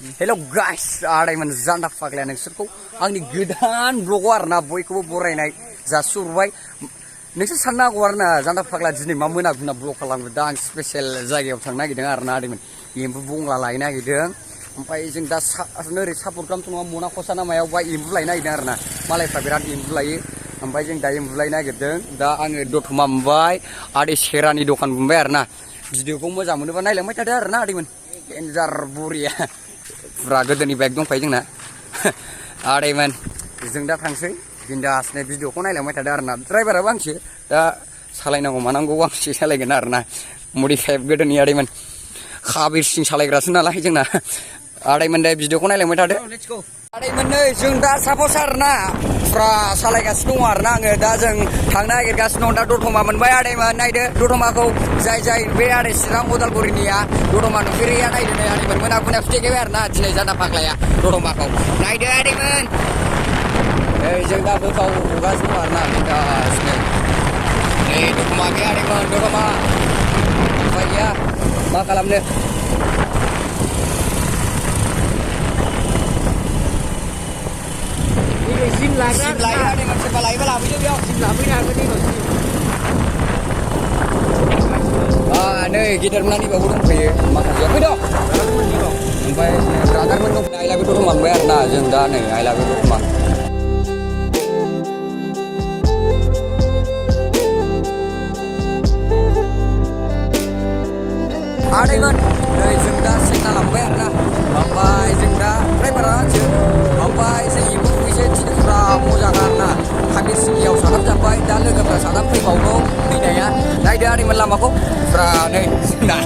Hello guys, आदायमोन जान्दा फाग्लाया नोंसोरखौ आंनि गोदान ब्लगाव आरोना बयखौबो बरायनाय जासिहरबाय। नोंसोर साननो हागौ आरोना जान्दा फाग्ला दिनै मा मोना ब्लग खालामो। दा आं स्पेशल जायगायाव थांनो नागिरदों आरोना आदैमोन एम्बु बंग्ला लायनो नागिरदों। ओमफ्राय जों दा ओरै सापर्ट खालामथ' नङा मनाखसा नामायाव बा एम्बु लायनो नागिरदों आरोना। मालायफ्रा बिराद एम्बु लायो। ओमफ्राय जों दा एम्बु लायनो नागिरदों। दा आङो दतमा मोनबाय आदै सेरानि दखान मोनबाय आरोना। भिडिअखौ मोजां मोनोबा नायलांबाय थादो आरोना आदैमोन। डेन्जार बरिया फुरा गोदोनि बाइक दंखायो जोंना आदैमोन। जों दा थांसै बिन्दासनो भिडिअखौ नायलांबाय थादो आरोना। ड्राइभाराबो आंसो दा सालायनांगौ मानांगौ आंसो सालायगोन आरोना। मडिफाइड गोदोनि आदैमोन खाबिरसिं सालायग्रासो नालाय जोंना। आदैमोन दे भिडिअखौ नायलांबाय थादो। आदैमोन नै जों दा सापस आरोना फुरा सालायगासिनो दङ आरोना। आङो दा जों थांनो नागिरगासिनो दं। दा दतमा मोनबाय आदैमोन। नायदो दतमाखौ जाय बे आदै चिरां उदालगुरिनिया दतमा नुफेरैया नायदो नै आदैमोन। मोना फिथेबाय आरोना दिनै जान्दा फाग्लाया दतमाखौ नायदो आदैमोन। जों दा गोथाव नुगासिनो दं आरोना बिन्दासनो। नै दतमा बे आदैमोन दतमा उफाय गैया मा खालामनो। सिम लायो आदैमोन। सोरबा लायोबा लाबोदो बेयाव सिम लाफैनो हागोन। नै गेदेर मोनानिबावबो दंफैयो माखासेया फैद'। ओमफ्राय ब्रादारमोन दं। आइलाबे दतमा मोनबाय आरोना जों दा नै आइलाबे दतमा। आदैमोन नै जों दा सेंना लांबाय आरोना। ओमफ्राय जों दा ड्राइभारा आंसो। ओमफ्राय जों एम्बु फैसै थिनफ्रा मोजां आरोना। खाबिरसिंगियाव साथाम जाबाय दा लोगोफ्रा साथाम फैबावगौ फैनाया। नायदो आदैमोन लामाखौ फुरा नै जोंना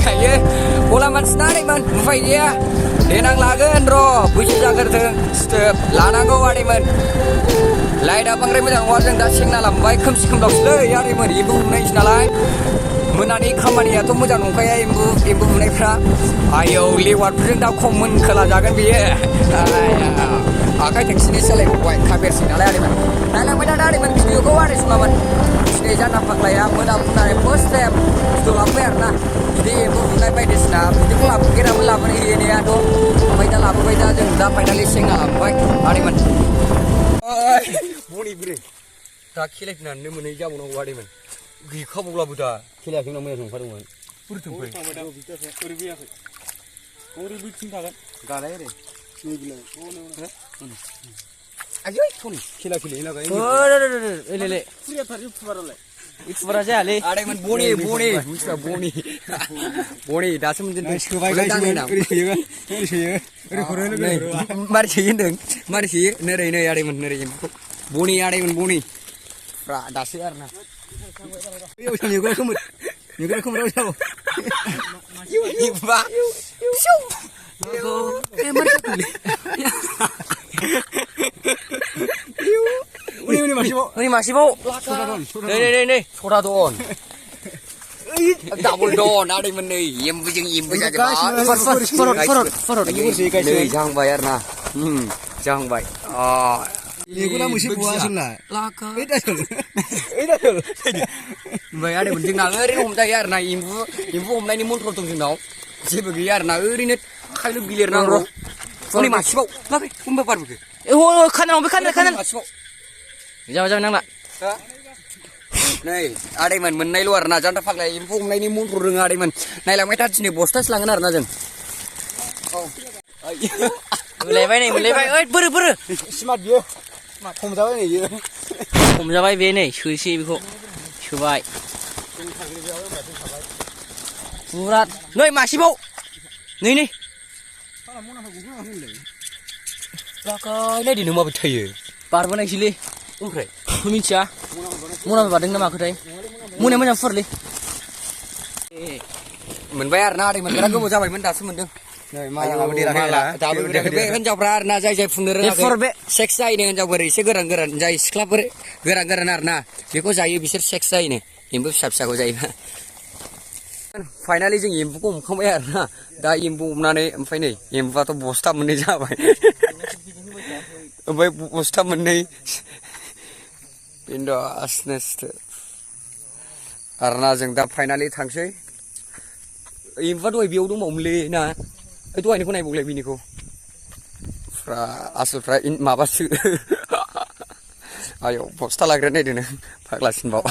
खायो गला मानसिना आदैमोन उफाय गैया। देनां लागोन र' बैसो जाग्रोथों स्टेप लानांगौ आदैमोन। लाइटआ बांद्राय मोजां नङा। जों दा सेंना लांबाय खोमसि खोमलावसोलै आदैमोन एम्बु हमनायसो नालाय। मोनानि खामानियाथ' मोजां नंखाया एम्बु बुनायफ्रा। आयौ लेवारफोरजों दा खम मोनखोला जागोन बेयो। आखाइ थोंसिनि सालायबावबाय खाबिरसिं नालाय आदैमोन। नायलांबाय थादो आदैमोन भिडिअखौ आदै समामोन। दिनै जान्दा फाग्लाया मोना बुनानै फार्स्ट टाइम भिडिअ लाबोबाय आरोना। बिदि एम्बु बुनाय बायदिसिना भिडिअखौ लाबोफेरामोन लाबोनायाथ'। ओमफ्राय दा लाबोबाय दा जों दा फाइनालि सेंना लाबोबाय आदैमोन। बनिब्रे दा खेलायफिननानै मोनै जाबावनांगौ आदैमोन। गैखाबावलाबो दा खेलाया जोंना मैया थांखादोंमोन। बोरै थांबाय? ओरै बैथिं थागोन गालाय ओरै आयै थनि खेला लागाय इउटुबारा जायालै आदैमोन। मिथिबा बनि दासो मोनजेनदों। सोबाय मारै सोयो होनदों मारै सोयो नै आदैमोन नोरै एम्फौखौ बनि आदैमोन बनि फ्रा दासो आरोना। masih nih soda don double don aदैमोन नै एम्बुजों एम्बु जाजोब्बाय। नै जाहांबाय आरोना जाहांबाय। बेखौना मोनसे बुवासोला ओमफ्राय आदैमोन जोंना ओरैनो हमजायो आरोना। एम्बु हमनायनि मन्थ्र दं जोंनाव जेबो गैया आरोना। ओरैनो खायनो बिलिरनांगौ। हनै मासेबाव माबे हमबा बारबोखो खाना मासेबाव जाबाय नांला। नै आदैमोन मोननायल' आरोना जान्दा फाग्लाया एम्फौ हमनायनि मन्थ्र रोङा आदैमोन। नायलांबाय था दिनै बस्थासो लांगोन आरोना जों। मोनलायबाय ओइ बोरो स्मार्ट बियो हमजाबाय नै बियो हमजाबाय बे नै सोसै बेखौ सोबाय फुरा नै मासेबाव नै नायदो नों माबायदि थायो बारबोनायसैलै ओमफ्राय मिथिया मनाबो बारदों ना माखोथाय मनाया मोजां फुवारलै। मोनबाय आरोना आदैमोन बिराद गोबाव जाबायमोन दासो मोनदों। बे हिनजावफ्रा आरोना जाय फुननो रोङाखै सेक्स जायोनो हिनजावफोर एसे गोरान जाय सिख्लाफोर गोरान आरोना बेखौ जायो बिसोर सेक्स जायोनो एम्बु फिसाखौ जायोबा। फाइनालि जों एम्बुखौ हमखांबाय आरोना। दा एम्बु हमनानै ओमफ्राय नै एम्बुआथ' बस्था मोननै जाबाय। ओमफ्राय बस्था मोननै बिन्दासनो आरोना। जों दा फाइनालि थांसै एम्बुआ दहाय बेयाव दंबावोमोनलै ना दहायनिखौ नायबावलाय बिनिखौ फ्रा आसलफ्रा माबासो आयौ बस्था लाग्रा नायदो नों फाग्लासिनबाव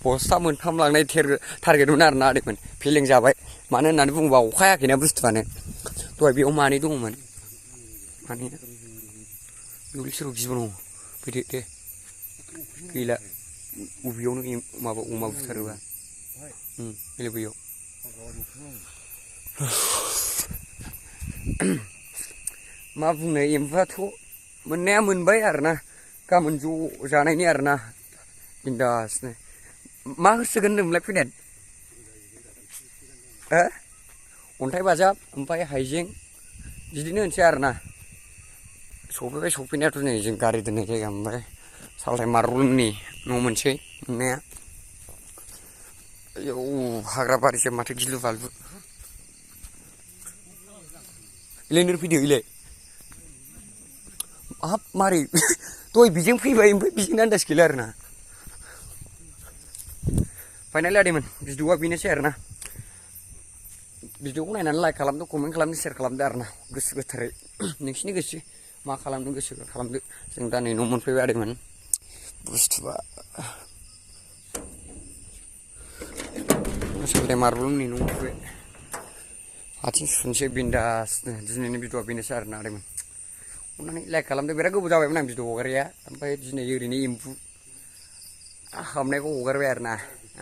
बस्था मोनथाम लांनाय टारगेटमोन आरोना आदैमोन फेलें जाबाय मानो होननानै बुङोबा अखा हायाखैना बुस्थुआनो दहाय बेयाव मानै दङमोन माने बेयाव सोरबा बिबो दङ फैदो दे गैला बबेयावनो माबा अमा बुथारोबा बेलाय बैयाव मा बुंनो एम्फौआथ' मोननाया मोनबाय आरोना गाबोन ज' जानायनि आरोना बिन्दासनो मा होसोगोन होनदोंमोनलाय फैनाय अन्थाइ बाजाब ओमफ्राय हाइजें बिदिनो होनसै आरोना सफैबाय सफैनायाथ' नै जों गारि दोननाय जायगा ओमफ्राय सालथाय मार्बलनि न' मोनसै मोननाया आयौ हाग्रा बारिसो माथो गिलु बालु इलाय नोर फैदो इलाय हाब मारै दहाय बेजों फैबाय ओमफ्राय बेजोंनो आन्दाज गैला आरोना फाइनालि आदैमोन भिडिअआ बेनोसै आरोना भिडिअखौ नायनानै लाइक खालामदो कमेन्ट खालामदो शेयार खालामदो आरोना गोसो गोथारै नोंसिनि गोसो मा खालामनो गोसो खालामदो जों दा नै न' मोनफैबाय आदैमोन बुस्थुआ सालथाय मार्बलनि न' मोनफैबाय आथिं सुनोसै बिन्दासनो दिनैनि भिडिअआ बेनोसै आरोना आदैमोन अन्नानै लाइक खालामदो बिराद गोबाव जाबायमोन आं भिडिअ हगारैया ओमफ्राय दिनै ओरैनो एम्बु हाबनायखौ हगारबाय आरोना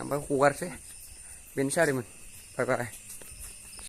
ओमफ्राय हगारसै बेनोसै आदैमोन बाय बाय